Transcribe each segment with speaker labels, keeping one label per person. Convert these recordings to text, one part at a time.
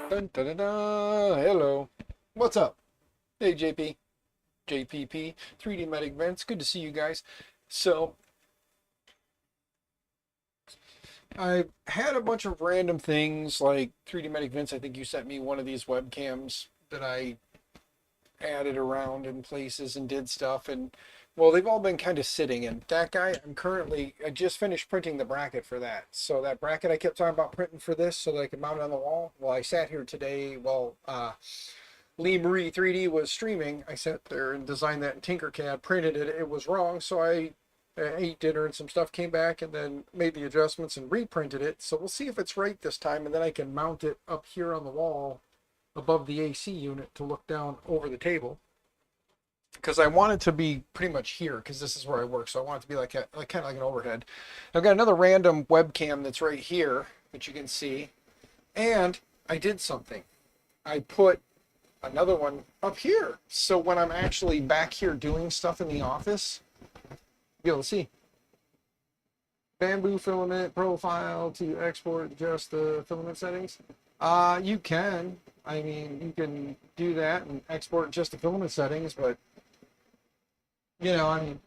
Speaker 1: Dun, dun, dun, dun. Hello.
Speaker 2: What's up?
Speaker 1: Hey, JP. JPP. 3D Medic Vents. Good to see you guys. So, I had a bunch of random things like 3D Medic Vents. I think you sent me one of these webcams that I added around in places and did stuff. And, well, they've all been kind of sitting. And that guy, I just finished printing the bracket for that. So, that bracket I kept talking about printing for this so that I could mount it on the wall. Well, I sat here today. Lee Marie 3D was streaming. I sat there and designed that in Tinkercad, printed it. It was wrong, so I ate dinner and some stuff, came back and then made the adjustments and reprinted it. So we'll see if it's right this time, and then I can mount it up here on the wall above the AC unit to look down over the table. Because I want it to be pretty much here, because this is where I work. So I want it to be like kind of like an overhead. I've got another random webcam that's right here that you can see, and I did something. I put another one up here. So when I'm actually back here doing stuff in the office, you'll be able to see. Bamboo filament profile to export just the filament settings. You can. I mean, you can do that and export just the filament settings, but I mean,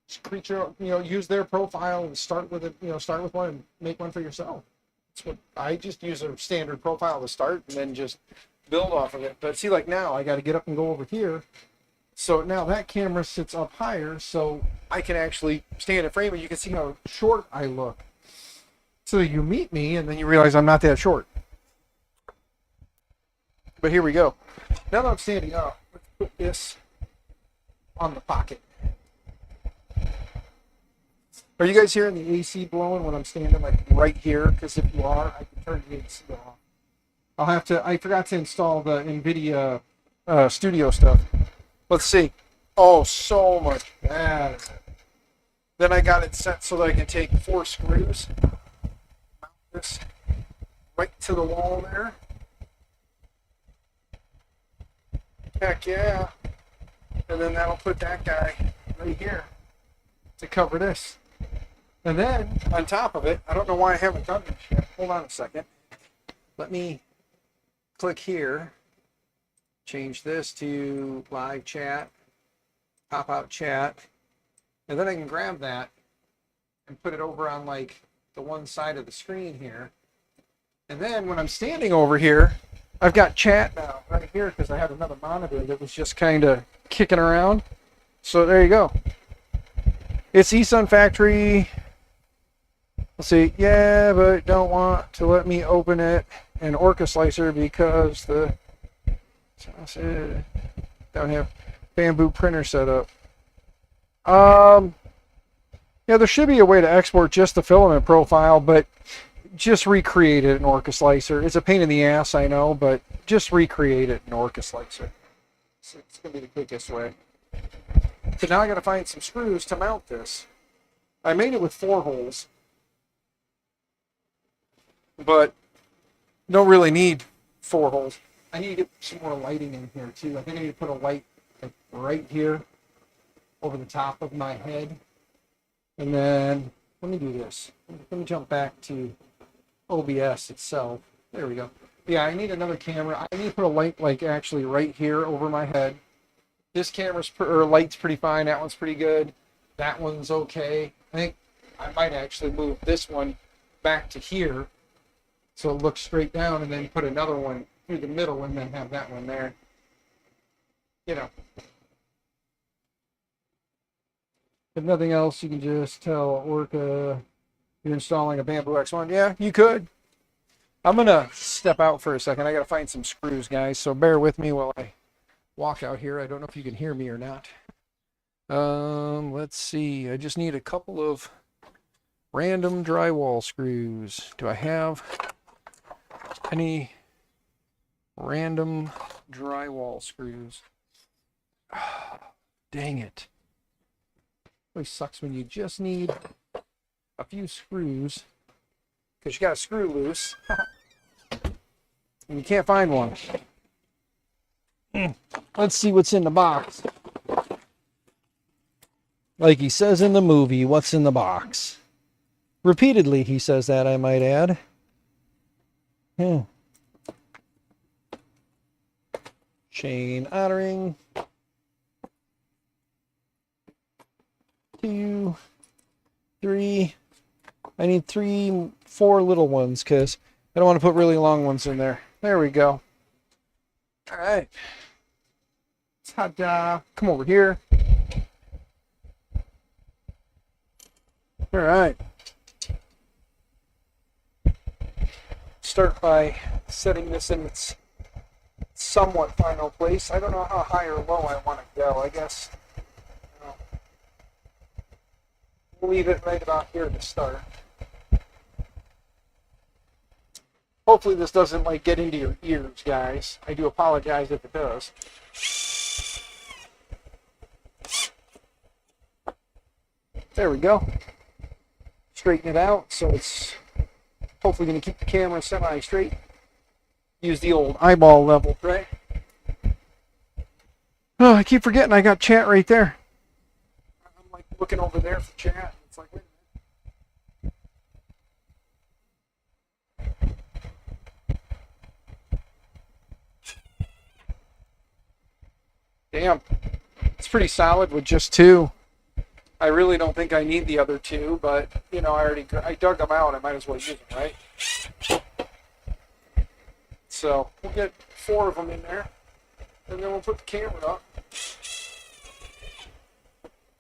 Speaker 1: just create your, use their profile and start with it, start with one and make one for yourself. That's what I just use a standard profile to start and then just build off of it. But see, like now I got to get up and go over here. So now that camera sits up higher, so I can actually stand in frame and you can see how short I look. So you meet me and then you realize I'm not that short. But here we go. Now that I'm standing up, let's put this on the pocket. Are you guys hearing the AC blowing when I'm standing like right here? Because if you are, I can turn the AC off. I forgot to install the NVIDIA studio stuff. Let's see. Oh, so much better. Then I got it set so that I can take 4 screws, mount this right to the wall there. Heck yeah. And then that'll put that guy right here to cover this. And then on top of it, I don't know why I haven't done this yet. Hold on a second. Let me click here, change this to live chat, pop out chat, and then I can grab that and put it over on like the one side of the screen here. And then when I'm standing over here, I've got chat now right here because I had another monitor that was just kind of kicking around. So there you go. It's eSun Factory. Let's see. Yeah, but don't want to let me open it in Orca Slicer because don't have Bamboo printer set up. Yeah, there should be a way to export just the filament profile, but just recreate it in Orca Slicer. It's a pain in the ass, I know, but just recreate it in Orca Slicer. So it's going to be the quickest way. So now I got to find some screws to mount this. I made it with 4 holes, but don't really need 4 holes. I need to get some more lighting in here too. I think I need to put a light like right here over the top of my head. And then let me do this. Let me jump back to OBS itself. There we go. Yeah, I need another camera. I need to put a light like actually right here over my head. This camera's light's pretty fine. That one's pretty good. That one's okay. I think I might actually move this one back to here so it looks straight down, and then put another one through the middle and then have that one there. If nothing else, you can just tell Orca you're installing a Bamboo X1. Yeah, you could. I'm going to step out for a second. I got to find some screws, guys, so bear with me while I walk out here. I don't know if you can hear me or not. Let's see. I just need a couple of random drywall screws. Do I have any random drywall screws? Oh, dang it. Always sucks when you just need a few screws because you got a screw loose and you can't find one. Let's see what's in the box. Like he says in the movie, what's in the box? Repeatedly he says that, I might add. chain honoring. 2, 3. I need 3, 4 little ones because I don't want to put really long ones in there. There we go. All right. Ta-da. Come over here. All right. Start by setting this in its somewhat final place. I don't know how high or low I want to go. I guess we'll leave it right about here to start. Hopefully this doesn't like get into your ears, guys. I do apologize if it does. There we go. Straighten it out so it's hopefully going to keep the camera semi-straight. Use the old eyeball level, right? Oh, I keep forgetting I got chat right there. I'm like looking over there for chat. It's like, wait a minute. Damn. It's pretty solid with just 2. I really don't think I need the other 2, but you know, I dug them out. I might as well use them, right? So we'll get 4 of them in there, and then we'll put the camera up.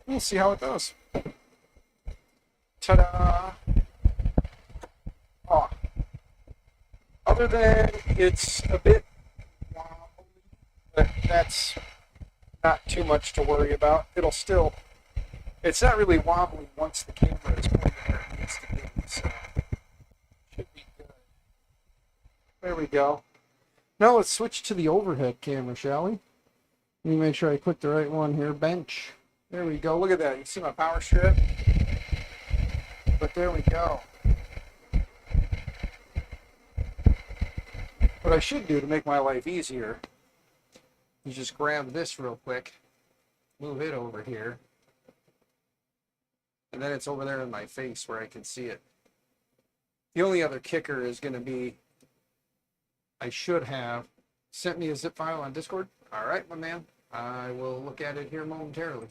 Speaker 1: We'll see how it does. Ta-da! Oh. Other than it's a bit wobbly, but that's not too much to worry about. It's not really wobbly once the camera is pointed where it needs to be, so should be good. There we go. Now let's switch to the overhead camera, shall we? Let me make sure I click the right one here. Bench. There we go. Look at that. You can see my power strip. But there we go. What I should do to make my life easier is just grab this real quick, move it over here, and then it's over there in my face where I can see it. The only other kicker is going to be I should have sent me a zip file on Discord. All right, my man. I will look at it here momentarily.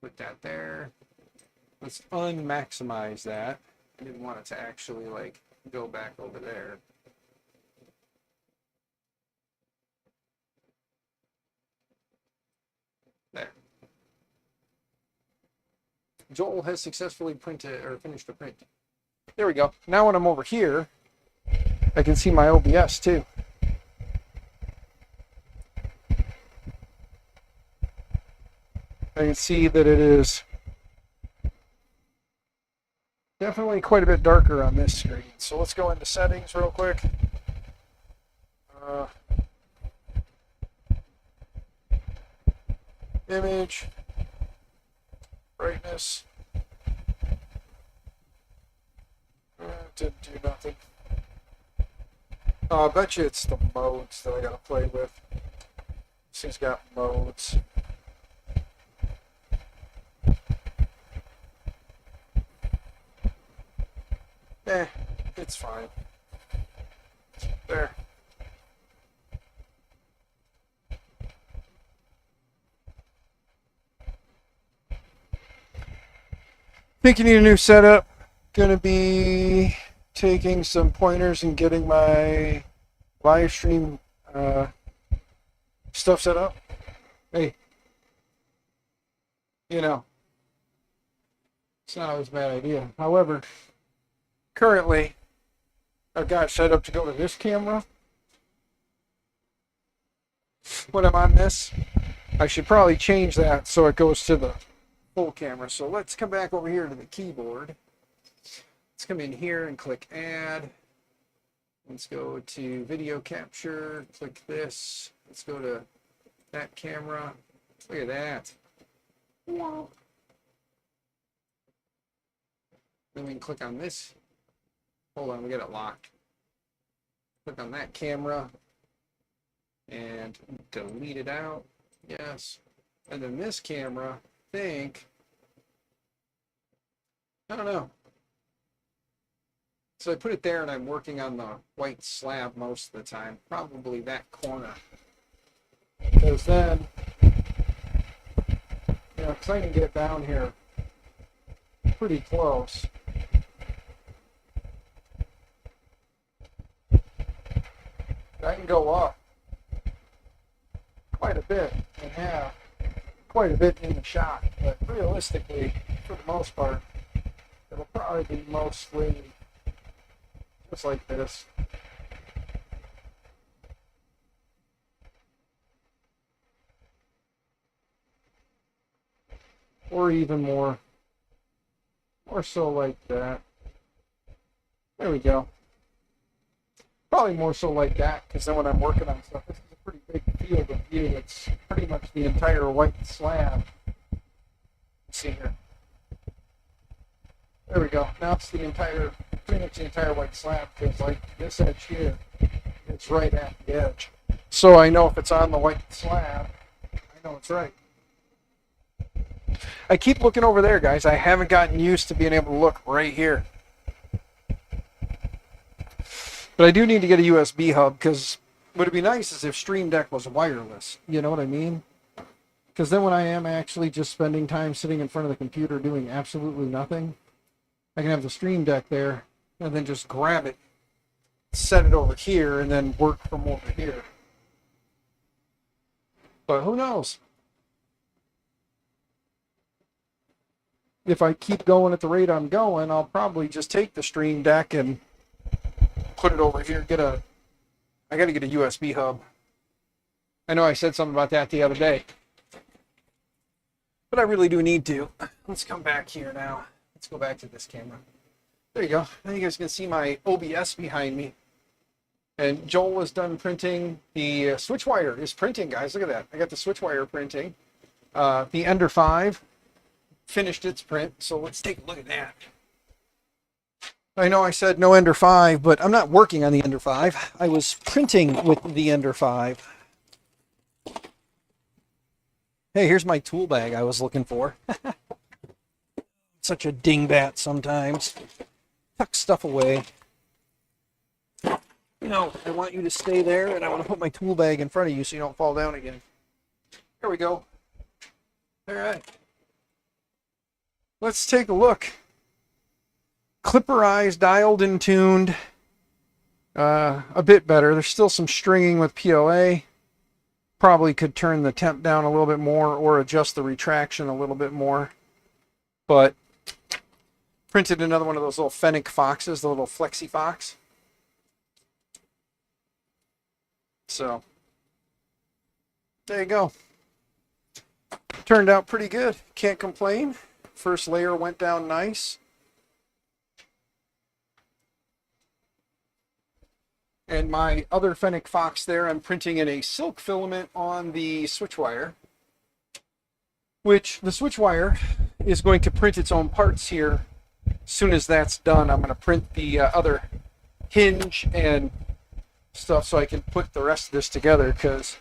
Speaker 1: Put that there. Let's unmaximize that. I didn't want it to actually like go back over there. There. Joel has successfully printed or finished the print. There we go. Now when I'm over here, I can see my OBS too. I can see that it is definitely quite a bit darker on this screen. So let's go into settings real quick. Image, brightness. Didn't do nothing. I bet you it's the modes that I gotta play with. This thing's got modes. It's fine. There. Think you need a new setup. Gonna be taking some pointers and getting my live stream stuff set up. Hey, you know, it's not always a bad idea. However, currently, I've got it set up to go to this camera. When I'm on this, I should probably change that so it goes to the full camera. So let's come back over here to the keyboard. Let's come in here and click add. Let's go to video capture, click this. Let's go to that camera. Look at that. Wow. Then we can click on this. Hold on, we got it locked. Click on that camera and delete it out. Yes. And then this camera, I don't know. So I put it there and I'm working on the white slab most of the time, probably that corner. Because then, because I can get down here pretty close. I can go up quite a bit and have quite a bit in the shot, but realistically, for the most part, it'll probably be mostly just like this. Or even more so like that. There we go. Probably more so like that, because then when I'm working on stuff, this is a pretty big field of view. It's pretty much the entire white slab. Let's see here. There we go. Now it's pretty much the entire white slab, because like this edge here, it's right at the edge. So I know if it's on the white slab, I know it's right. I keep looking over there, guys. I haven't gotten used to being able to look right here. But I do need to get a USB hub, because what would be nice is if Stream Deck was wireless. You know what I mean? Because then when I am actually just spending time sitting in front of the computer doing absolutely nothing, I can have the Stream Deck there and then just grab it, set it over here, and then work from over here. But who knows? If I keep going at the rate I'm going, I'll probably just take the Stream Deck and put it over here. I got to get a USB hub. I know I said something about that the other day, but I really do need to. Let's come back here now. Let's go back to this camera. There you go. Now you guys can see my OBS behind me. And Joel is done printing. The switch wire is printing, guys. Look at that. I got the switch wire printing. The Ender 5 finished its print, so let's take a look at that. I know I said no Ender 5, but I'm not working on the Ender 5. I was printing with the Ender 5. Hey, here's my tool bag I was looking for. Such a dingbat sometimes. Tuck stuff away. No, I want you to stay there, and I want to put my tool bag in front of you so you don't fall down again. There we go. All right. Let's take a look. Clipperized, dialed and tuned. A bit better. There's still some stringing with PLA. Probably could turn the temp down a little bit more or adjust the retraction a little bit more. But printed another one of those little Fennec Foxes, the little Flexi Fox. So there you go. Turned out pretty good. Can't complain. First layer went down nice. And my other Fennec Fox there, I'm printing in a silk filament on the switch wire, which the switch wire is going to print its own parts here. As soon as that's done, I'm going to print the other hinge and stuff so I can put the rest of this together, because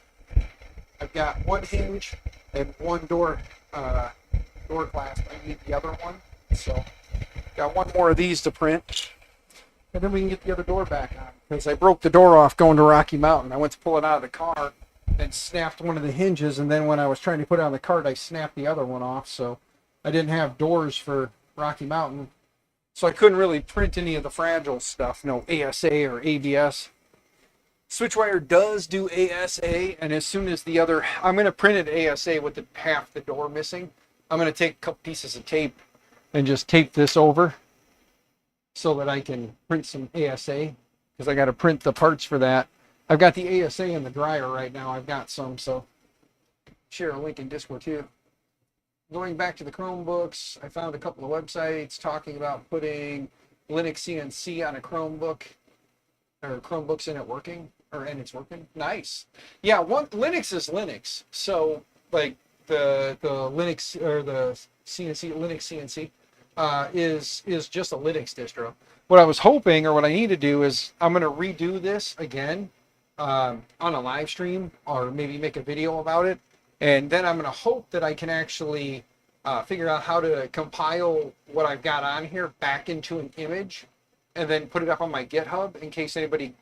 Speaker 1: I've got one hinge and one door clasp. I need the other one, so got one more of these to print, and then we can get the other door back on, because I broke the door off going to Rocky Mountain. I went to pull it out of the car and snapped one of the hinges, and then when I was trying to put it on the cart, I snapped the other one off, so I didn't have doors for Rocky Mountain, so I couldn't really print any of the fragile stuff, no ASA or ABS. Switchwire does do ASA, and as soon as the other, I'm going to print it ASA with half the door missing. I'm going to take a couple pieces of tape and just tape this over so that I can print some ASA, because I got to print the parts for that. I've got the ASA in the dryer right now. I've got some, so share a link in Discord too. Going back to the Chromebooks, I found a couple of websites talking about putting Linux CNC on a Chromebook, or Chromebooks in it working, and it's working. Nice. Yeah, Linux is Linux. So like the Linux or the CNC, Linux CNC is just a Linux distro. What I was hoping, or what I need to do, is I'm going to redo this again on a live stream, or maybe make a video about it. And then I'm going to hope that I can actually figure out how to compile what I've got on here back into an image, and then put it up on my GitHub in case anybody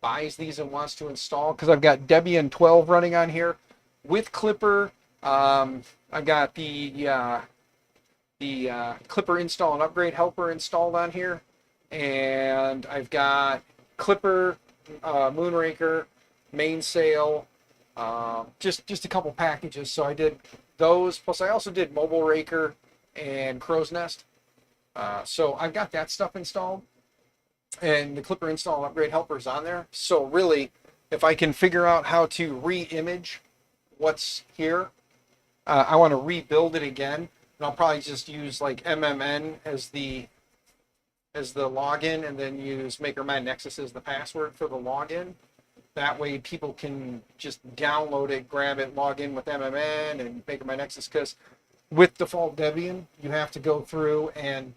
Speaker 1: buys these and wants to install, because I've got Debian 12 running on here with Klipper. I've got the Klipper install and upgrade helper installed on here, and I've got Klipper, Moonraker, Mainsail, just a couple packages. So I did those. Plus, I also did Mobile Raker and Crow's Nest. So I've got that stuff installed, and the Klipper install and upgrade helper is on there. So really, if I can figure out how to re-image what's here, I want to rebuild it again. And I'll probably just use like MMN as the login, and then use MakerMyNexus as the password for the login. That way people can just download it, grab it, log in with MMN and MakerMyNexus, because with default Debian, you have to go through and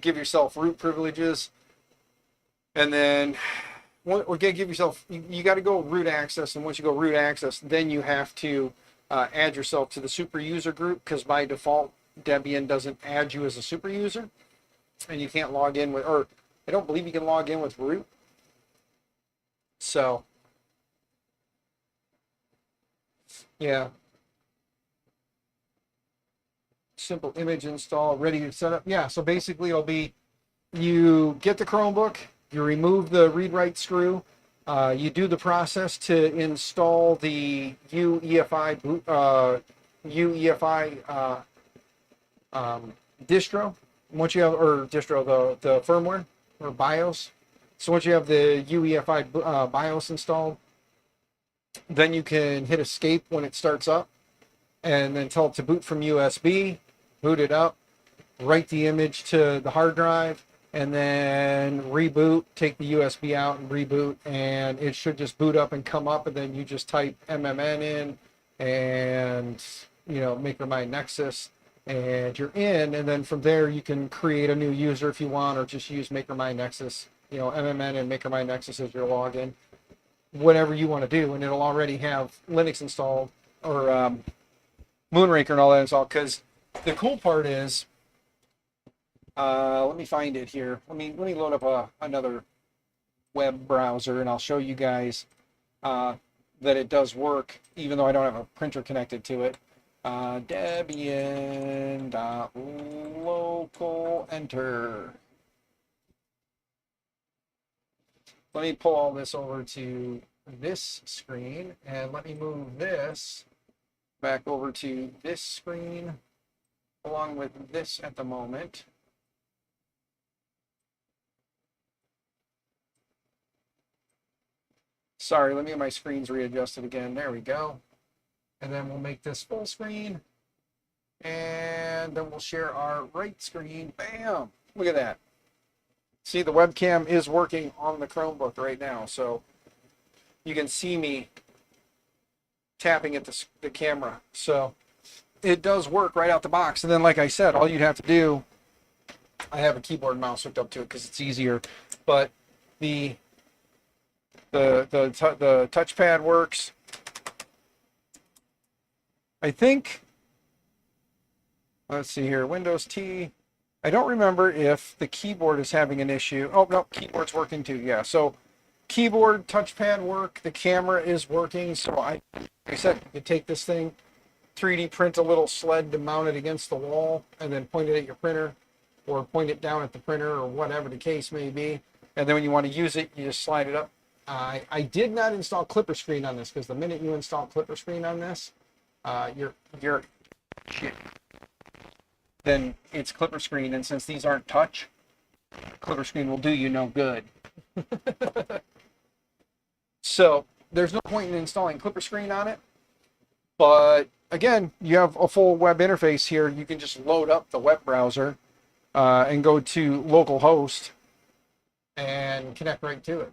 Speaker 1: give yourself root privileges, and then give yourself, you got to go root access, and once you go root access, then you have to add yourself to the super user group, because by default Debian doesn't add you as a super user, and you can't log in with, or I don't believe you can log in with root. So yeah, simple image install, ready to set up. Yeah, so basically it'll be, you get the Chromebook, you remove the read-write screw, you do the process to install the UEFI distro. Once you have, or distro, the firmware or BIOS. So once you have the UEFI BIOS installed, then you can hit escape when it starts up, and then tell it to boot from USB, boot it up, write the image to the hard drive, and then reboot, take the USB out and reboot, and it should just boot up and come up, and then you just type MMN in and, you know, MakerMyNexus, and you're in, and then from there you can create a new user if you want, or just use MakerMyNexus, you know, MMN and MakerMyNexus as your login, whatever you want to do, and it'll already have Linux installed, or Moonraker and all that installed. Because the cool part is, let me find it here. Let me load up another web browser, and I'll show you guys that it does work, even though I don't have a printer connected to it. Debian.local, enter. Let me pull all this over to this screen, and let me move this back over to this screen along with this at the moment. Sorry, let me get my screens readjusted again. There we go. And then we'll make this full screen, and then we'll share our right screen. Bam! Look at that. See, the webcam is working on the Chromebook right now, so you can see me tapping at the camera. So it does work right out the box. And then, like I said, all you'd have to do, I have a keyboard and mouse hooked up to it because it's easier, but the touchpad works. I think, let's see here, Windows T. I don't remember if the keyboard is having an issue. Oh, no, keyboard's working too. Yeah, so keyboard, touchpad work, the camera is working. So like I said, you could take this thing, 3D print a little sled to mount it against the wall, and then point it at your printer, or point it down at the printer, or whatever the case may be. And then when you want to use it, you just slide it up. I did not install Klipper Screen on this, because the minute you install Klipper Screen on this, you're shit. Then it's Klipper Screen, and since these aren't touch, Klipper Screen will do you no good. So there's no point in installing Klipper Screen on it, but again, you have a full web interface here. You can just load up the web browser and go to localhost and connect right to it.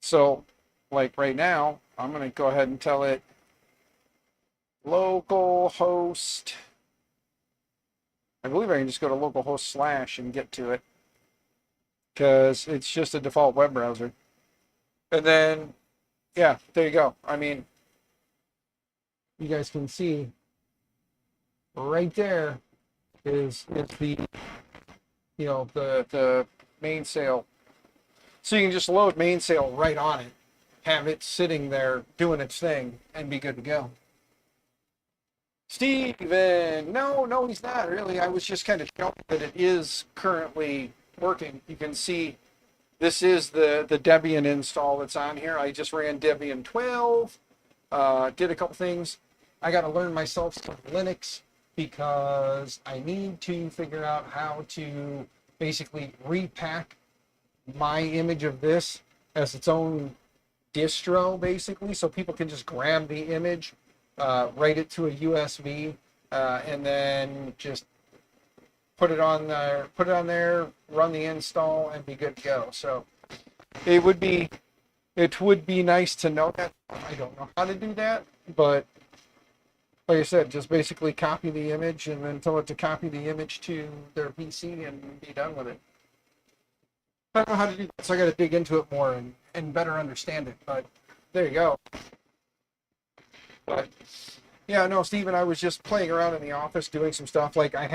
Speaker 1: So like right now, I'm going to go ahead and tell it localhost. I believe I can just go to localhost / and get to it, because it's just a default web browser. And then, yeah, there you go. I mean, you guys can see right there is the, you know, the mainsail. So you can just load mainsail right on it, have it sitting there doing its thing, and be good to go. Steven, no, he's not really. I was just kind of showing that it is currently working. You can see this is the Debian install that's on here. I just ran Debian 12, did a couple things. I got to learn myself some Linux because I need to figure out how to basically repack my image of this as its own distro, basically, so people can just grab the image, write it to a USB, and then just put it on there, run the install, and be good to go. So it would be nice to know that. I don't know how to do that, but like I said, just basically copy the image and then tell it to copy the image to their PC and be done with it. I don't know how to do that, so I got to dig into it more and better understand it. But there you go. But yeah, no, Steven, I was just playing around in the office doing some stuff. Like I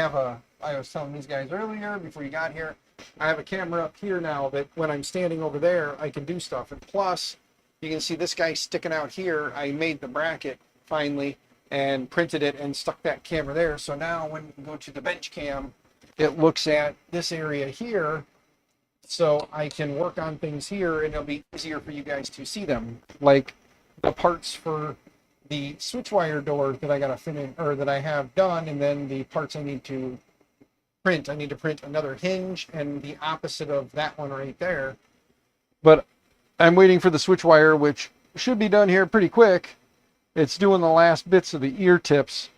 Speaker 1: was telling these guys earlier before you got here, I have a camera up here now that when I'm standing over there, I can do stuff. And plus, you can see this guy sticking out here. I made the bracket finally and printed it and stuck that camera there. So now when we go to the bench cam, it looks at this area here. So I can work on things here and it'll be easier for you guys to see them. Like the parts for the switch wire door that I got to finish, or that I have done, and then the parts I need to print. I need to print another hinge and the opposite of that one right there. But I'm waiting for the switch wire, which should be done here pretty quick. It's doing the last bits of the ear tips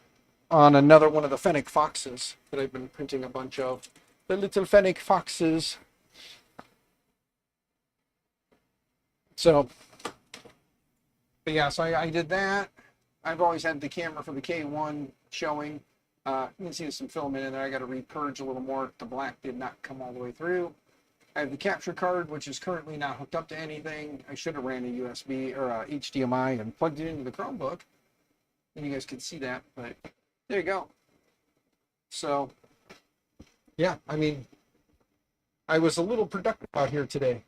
Speaker 1: on another one of the Fennec Foxes that I've been printing a bunch of. The little Fennec Foxes. So, but yeah, so I did that. I've always had the camera for the K1 showing. You can see some filament in there. I got to repurge a little more. The black did not come all the way through. I have the capture card, which is currently not hooked up to anything. I should have ran a USB or a HDMI and plugged it into the Chromebook. And you guys could see that, but there you go. So, yeah, I mean, I was a little productive out here today.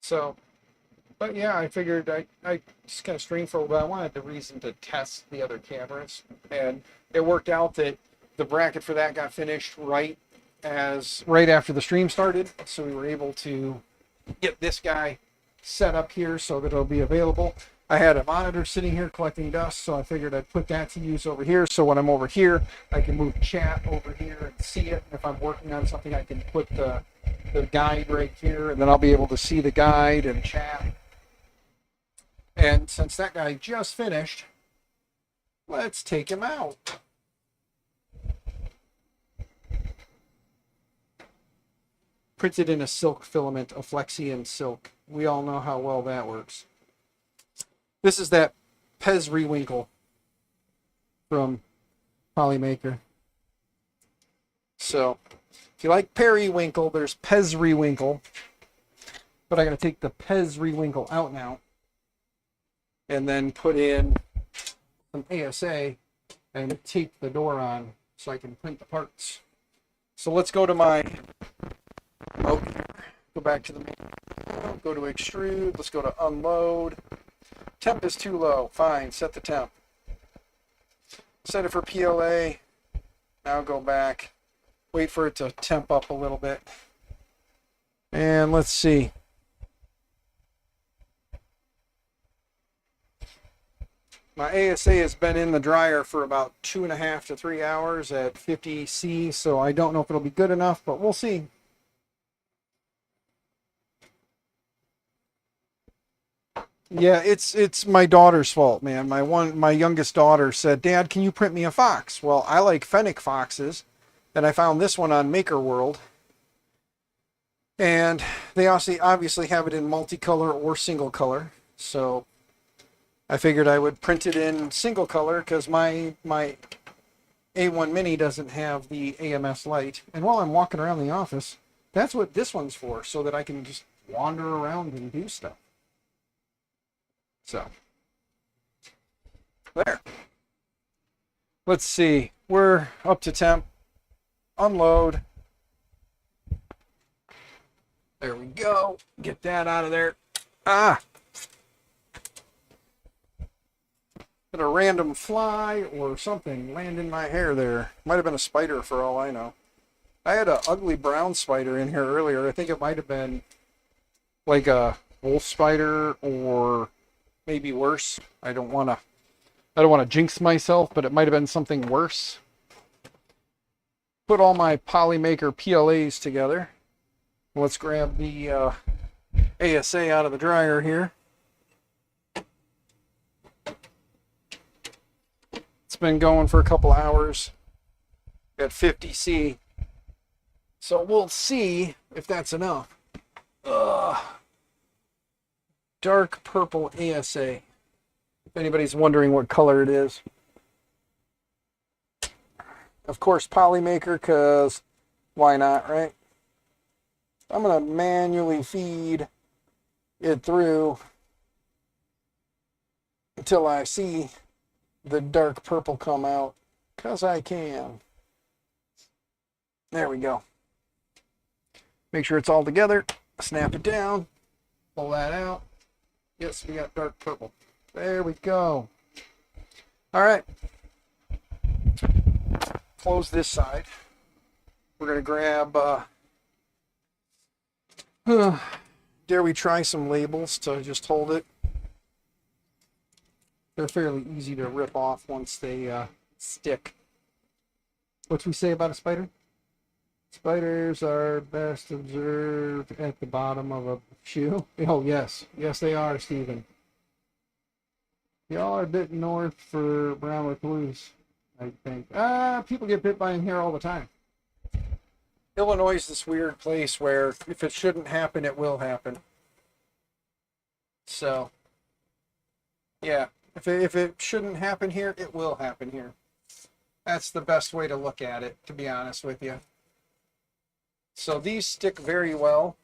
Speaker 1: So, but yeah, I figured I just kind of streamed for a while. I wanted the reason to test the other cameras, and it worked out that the bracket for that got finished right after the stream started, so we were able to get this guy set up here so that it'll be available. I had a monitor sitting here collecting dust, so I figured I'd put that to use over here, so when I'm over here I can move chat over here and see it. If I'm working on something, I can put the guide right here, and then I'll be able to see the guide and chat. And since that guy just finished, let's take him out. Printed in a silk filament, a Flexion silk. We all know how well that works. This is that Pezriwinkle from Polymaker. So, if you like periwinkle, there's Pezriwinkle. But I'm going to take the Pezriwinkle out now. And then put in some ASA and tape the door on so I can print the parts. So let's go to my... Okay. Go back to the main. Go to extrude. Let's go to unload. Temp is too low. Fine. Set the temp. Set it for PLA. Now go back. Wait for it to temp up a little bit. And let's see. My ASA has been in the dryer for about 2.5 to 3 hours at 50 C, so I don't know if it'll be good enough, but we'll see. Yeah, it's my daughter's fault, man. My youngest daughter said, "Dad, can you print me a fox?" Well, I like Fennec Foxes, and I found this one on Maker World. And they obviously have it in multicolor or single color, so I figured I would print it in single color because my A1 Mini doesn't have the AMS light. And while I'm walking around the office, That's what this one's for, so that I can just wander around and do stuff. So, there. Let's see. We're up to temp. Unload. There we go. Get that out of there. Ah! Had a random fly or something land in my hair there. Might have been a spider for all I know. I had an ugly brown spider in here earlier. I think it might have been like a wolf spider or maybe worse. I don't want to jinx myself, but it might have been something worse. Put all my Polymaker PLAs together. Let's grab the ASA out of the dryer here. It's been going for a couple hours at 50C. So we'll see if that's enough. Ugh. Dark purple ASA. If anybody's wondering what color it is. Of course, Polymaker, because why not, right? I'm going to manually feed it through until I see the dark purple come out, because I can. There we go. Make sure it's all together. Snap it down. Pull that out. Yes, we got dark purple. There we go. All right. Close this side. We're going to grab, dare we try some labels to just hold it? They're fairly easy to rip off once they stick. What'd we say about a spider? Spiders are best observed at the bottom of a shoe. Oh, yes. Yes, they are, Stephen. Y'all are a bit north for brown recluse, I think. People get bit by them here all the time. Illinois is this weird place where if it shouldn't happen, it will happen. So, yeah. If it shouldn't happen here, it will happen here. That's the best way to look at it, to be honest with you. So these stick very well.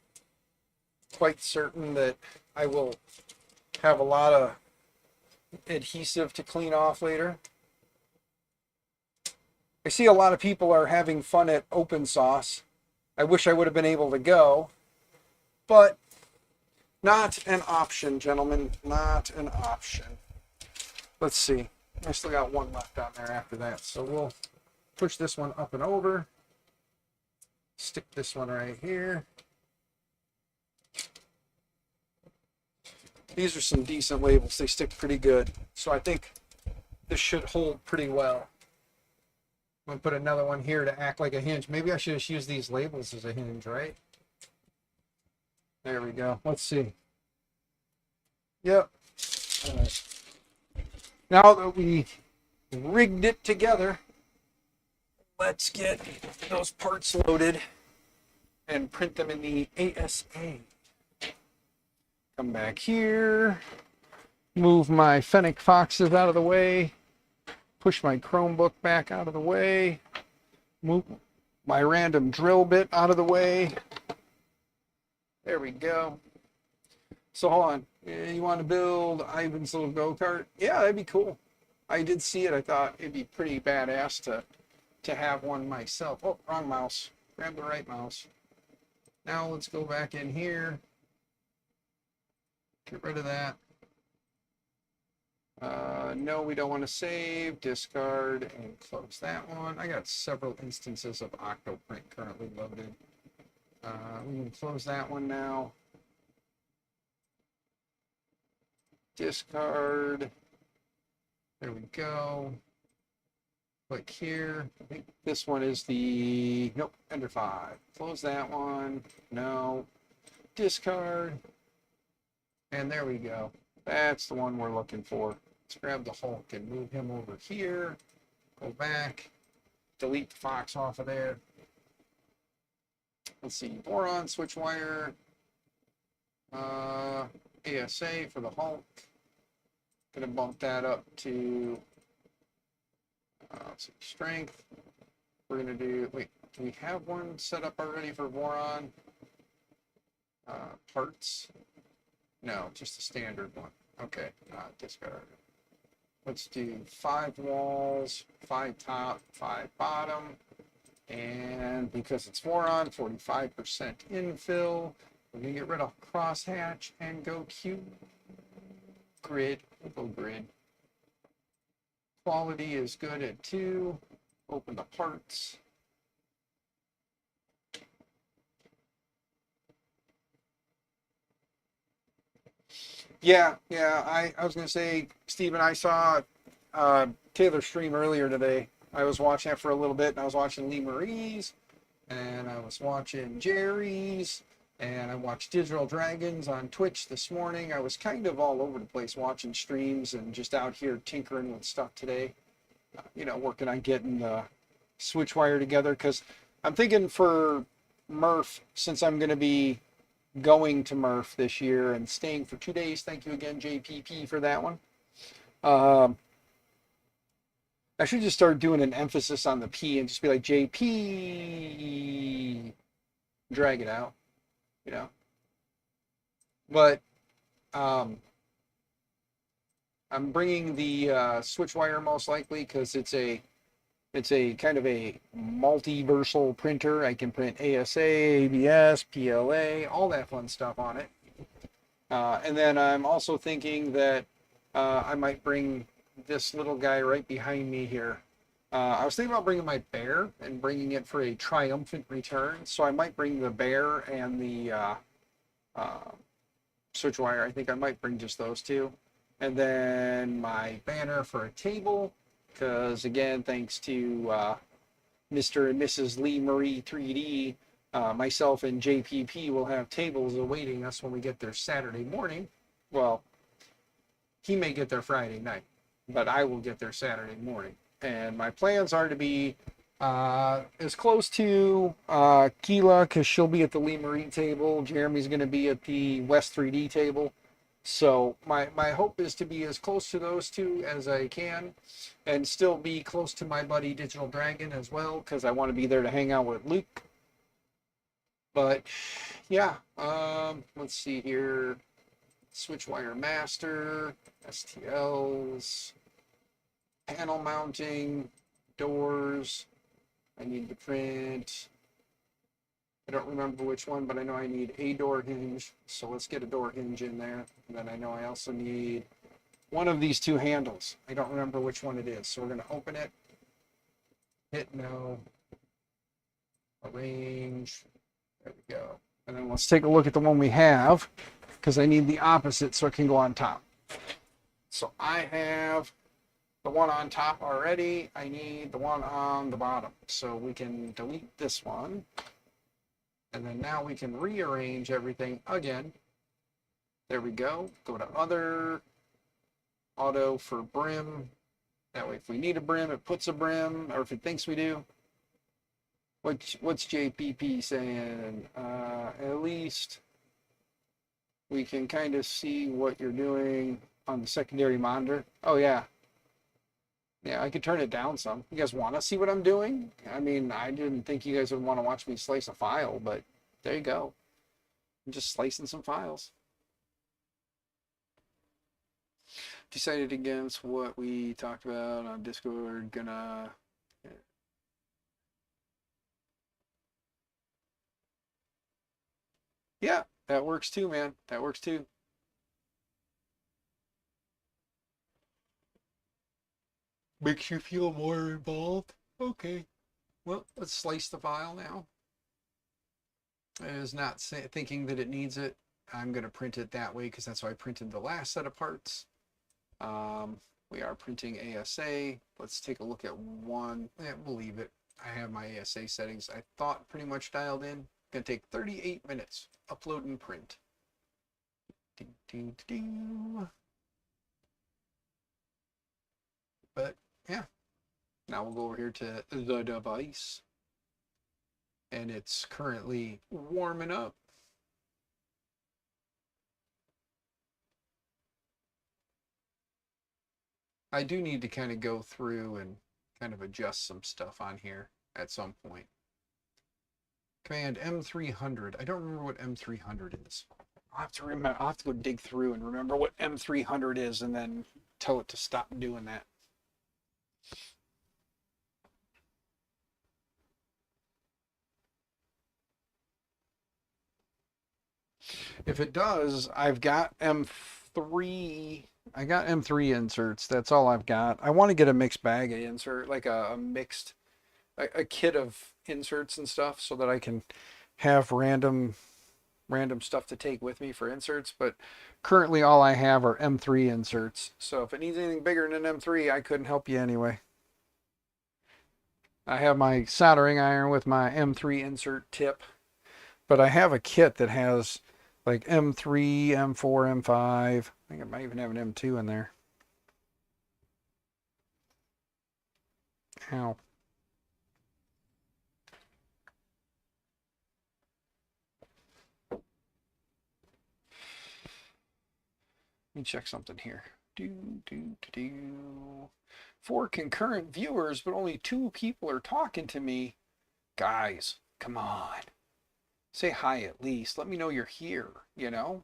Speaker 1: Quite certain that I will have a lot of adhesive to clean off later. I see a lot of people are having fun at open sauce. I wish I would have been able to go, but not an option, gentlemen. Not an option. Let's see. I still got one left on there after that. So we'll push this one up and over. Stick this one right here. These are some decent labels. They stick pretty good. So I think this should hold pretty well. I'm going to put another one here to act like a hinge. Maybe I should just use these labels as a hinge, right? There we go. Let's see. Yep. All right. Now that we rigged it together, let's get those parts loaded and print them in the ASA. Come back here, move my Fennec Foxes out of the way, push my Chromebook back out of the way, move my random drill bit out of the way. There we go. So hold on. You want to build Ivan's little go-kart? Yeah, that'd be cool. I did see it. I thought it'd be pretty badass to have one myself. Oh, wrong mouse. Grab the right mouse. Now let's go back in here. Get rid of that. No, we don't want to save. Discard and close that one. I got several instances of Octoprint currently loaded. We can close that one now. Discard. There we go. Click here. I think this one is the, nope, Ender 5. Close that one. No. Discard. And there we go. That's the one we're looking for. Let's grab the Hulk and move him over here. Go back. Delete the Fox off of there. Let's see. Boron switch wire. ASA for the Hulk. Gonna bump that up to let's see, strength. We're gonna do, wait, Do we have one set up already for Voron? Parts? No, just a standard one. Okay, discard. Let's do 5 walls, 5 top, 5 bottom. And because it's Voron, 45% infill. We're going to get rid of crosshatch and go cube grid. We'll go grid. Quality is good at 2. Open the parts. Yeah, I was going to say, Steven, I saw Taylor's stream earlier today. I was watching it for a little bit, and I was watching Lee Marie's, and I was watching Jerry's, and I watched Digital Dragons on Twitch this morning. I was kind of all over the place watching streams and just out here tinkering with stuff today. Working on getting the switch wire together, because I'm thinking for Murph, since I'm going to be going to Murph this year and staying for 2 days. Thank you again, JPP, for that one. I should just start doing an emphasis on the P and just be like JP, drag it out, you know. But I'm bringing the switch wire most likely because it's a kind of a multiversal printer. I can print ASA, ABS, PLA, all that fun stuff on it. And then I'm also thinking that I might bring this little guy right behind me here. I was thinking about bringing my bear and bringing it for a triumphant return. So I might bring the bear and the switch wire. I think I might bring just those two. And then my banner for a table. Because again, thanks to Mr. and Mrs. Lee Marie 3D, myself and JPP will have tables awaiting us when we get there Saturday morning. Well, he may get there Friday night, but I will get there Saturday morning. And my plans are to be as close to Keela, because she'll be at the Lee Marie table. Jeremy's going to be at the West 3D table. So my hope is to be as close to those two as I can and still be close to my buddy Digital Dragon as well, because I want to be there to hang out with Luke. But yeah, let's see here. Switchwire master, STLs, panel mounting, doors. I need to print. I don't remember which one, but I know I need a door hinge. So let's get a door hinge in there. And then I know I also need one of these two handles. I don't remember which one it is. So we're going to open it, hit no, arrange. There we go. And then let's take a look at the one we have, because I need the opposite so it can go on top. So I have the one on top already. I need the one on the bottom. So we can delete this one. And then now we can rearrange everything again. There we go. Go to other, auto for brim. That way if we need a brim, it puts a brim, or if it thinks we do. What's JPP saying? At least we can kind of see what you're doing on the secondary monitor. Oh yeah. Yeah, I could turn it down some. You guys want to see what I'm doing? I mean, I didn't think you guys would want to watch me slice a file, but there you go. I'm just slicing some files. Decided against what we talked about on Discord. Gonna... Yeah, that works too, man. That works too. Makes you feel more involved. Okay. Well, let's slice the file now. It is not thinking that it needs it. I'm going to print it that way because that's how I printed the last set of parts. We are printing ASA. Let's take a look at one. Yeah, we'll leave it. I have my ASA settings, I thought, pretty much dialed in. Going to take 38 minutes. Upload and print. Ding, ding, ding. But yeah, now we'll go over here to the device, and it's currently warming up. I do need to kind of go through and kind of adjust some stuff on here at some point. Command M300. I don't remember what M300 is. I'll have to remember. I'll have to go dig through and remember what M300 is, and then tell it to stop doing that. If it does, I've got M3. I got M3 inserts. That's all I've got. I want to get a mixed bag of insert, like a mixed, a kit of inserts and stuff, so that I can have random stuff to take with me for inserts. But currently, all I have are M3 inserts. So if it needs anything bigger than an M3, I couldn't help you anyway. I have my soldering iron with my M3 insert tip, but I have a kit that has like M3, M4, M5. I think it might even have an M2 in there. Ow. Let me check something here. Do. 4 concurrent viewers, but only 2 people are talking to me. Guys, come on. Say hi at least. Let me know you're here, you know?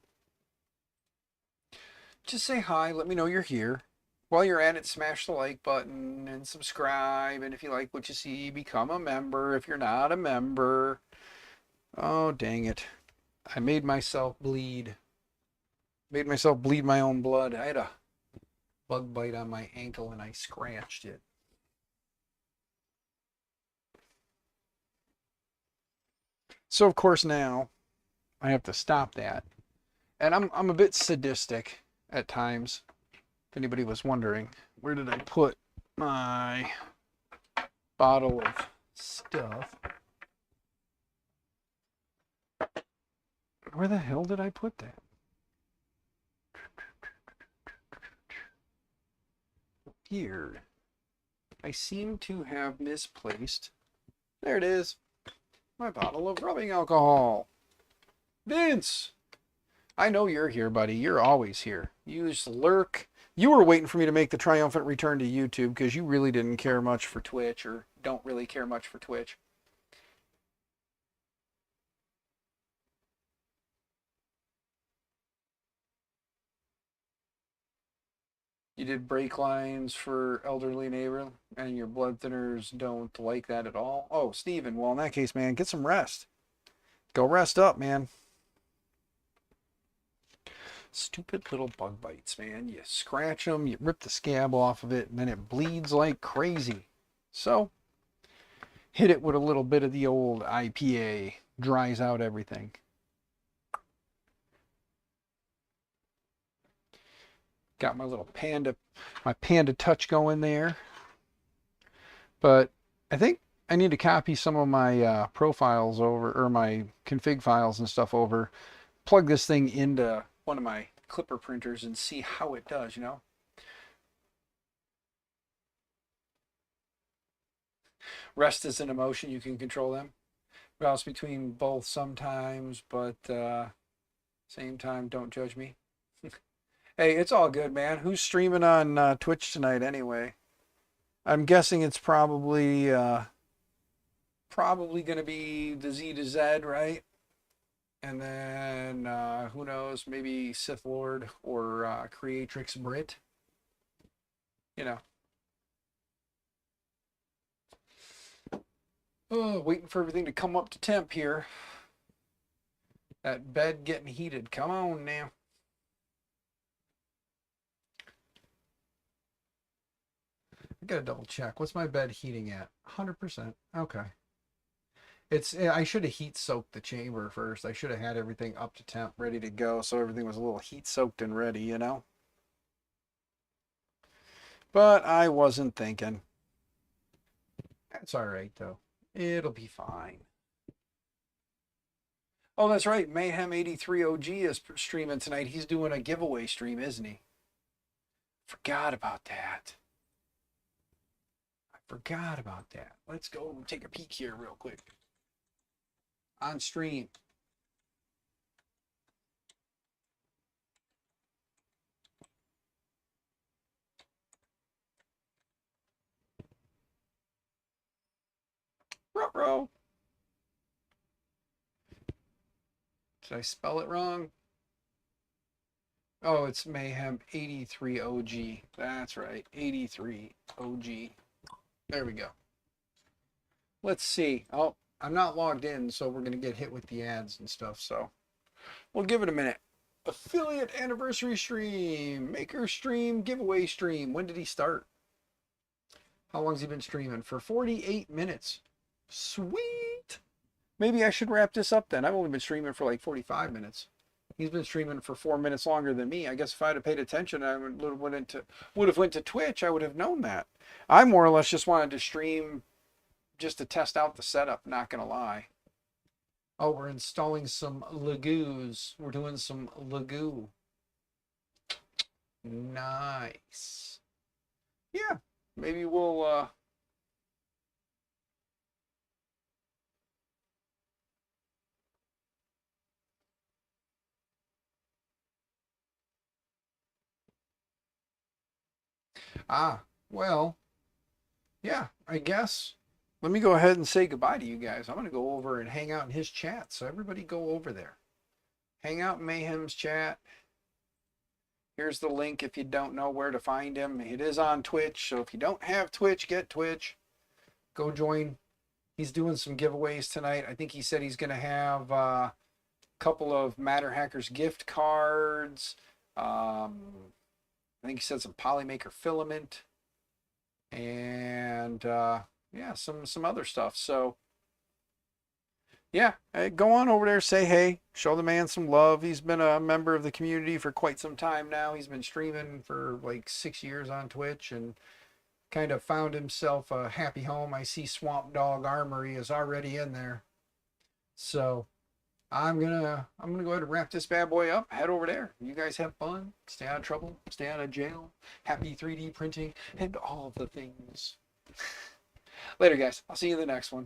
Speaker 1: Just say hi. Let me know you're here. While you're at it, smash the like button and subscribe. And if you like what you see, become a member. If you're not a member, oh, dang it. I made myself bleed. Made myself bleed my own blood. I had a bug bite on my ankle and I scratched it. So, of course, now I have to stop that. And I'm a bit sadistic at times. If anybody was wondering, where did I put my bottle of stuff? Where the hell did I put that? Weird. I seem to have misplaced. There it is. My bottle of rubbing alcohol. Vince! I know you're here, buddy. You're always here. You just lurk. You were waiting for me to make the triumphant return to YouTube because you really didn't care much for Twitch, or don't really care much for Twitch. You did brake lines for elderly neighbor, and your blood thinners don't like that at all. Oh, Steven, well, in that case, man, get some rest. Go rest up, man. Stupid little bug bites, man. You scratch them, you rip the scab off of it, and then it bleeds like crazy. So, hit it with a little bit of the old IPA. Dries out everything. Got my little my Panda Touch going there. But I think I need to copy some of my profiles over, or my config files and stuff over. Plug this thing into one of my clipper printers and see how it does, you know? Rest is an emotion, you can control them. Bounce between both sometimes, but same time, don't judge me. Hey, it's all good, man. Who's streaming on Twitch tonight anyway? I'm guessing it's probably going to be the Z to Z, right? And then who knows, maybe Sith Lord or Creatrix Brit. You know. Oh, waiting for everything to come up to temp here. That bed getting heated. Come on now. I gotta double check. What's my bed heating at? 100%. Okay. I should have heat soaked the chamber first. I should have had everything up to temp, ready to go, so everything was a little heat soaked and ready, you know? But I wasn't thinking. That's all right, though. It'll be fine. Oh, that's right. Mayhem 83 OG is streaming tonight. He's doing a giveaway stream, isn't he? Forgot about that. I forgot about that. Let's go take a peek here real quick. On stream. Ruh-roh. Did I spell it wrong? Oh, it's Mayhem 83 OG. That's right, 83 OG. There we go. Let's see. Oh, I'm not logged in, so we're going to get hit with the ads and stuff. So we'll give it a minute. Affiliate anniversary stream, maker stream, giveaway stream. When did he start? How long's he been streaming? For 48 minutes. Sweet. Maybe I should wrap this up then. I've only been streaming for like 45 minutes. He's been streaming for 4 minutes longer than me. I guess if I'd have paid attention, I would have went to Twitch. I would have known that. I more or less just wanted to stream just to test out the setup, not gonna lie. Oh, we're installing some Lagoos. We're doing some Lagoo. Nice. Yeah, maybe we'll well, yeah, I guess. Let me go ahead and say goodbye to you guys. I'm going to go over and hang out in his chat. So everybody go over there. Hang out in Mayhem's chat. Here's the link if you don't know where to find him. It is on Twitch. So if you don't have Twitch, get Twitch. Go join. He's doing some giveaways tonight. I think he said he's going to have a couple of Matter Hackers gift cards. I think he said some Polymaker filament. And yeah, some other stuff. So yeah, go on over there, say hey, show the man some love. He's been a member of the community for quite some time now. He's been streaming for like 6 years on Twitch and kind of found himself a happy home. I see Swamp Dog Armory is already in there. So I'm gonna go ahead and wrap this bad boy up. Head over there. You guys have fun. Stay out of trouble. Stay out of jail. Happy 3D printing and all of the things. Later, guys. I'll see you in the next one.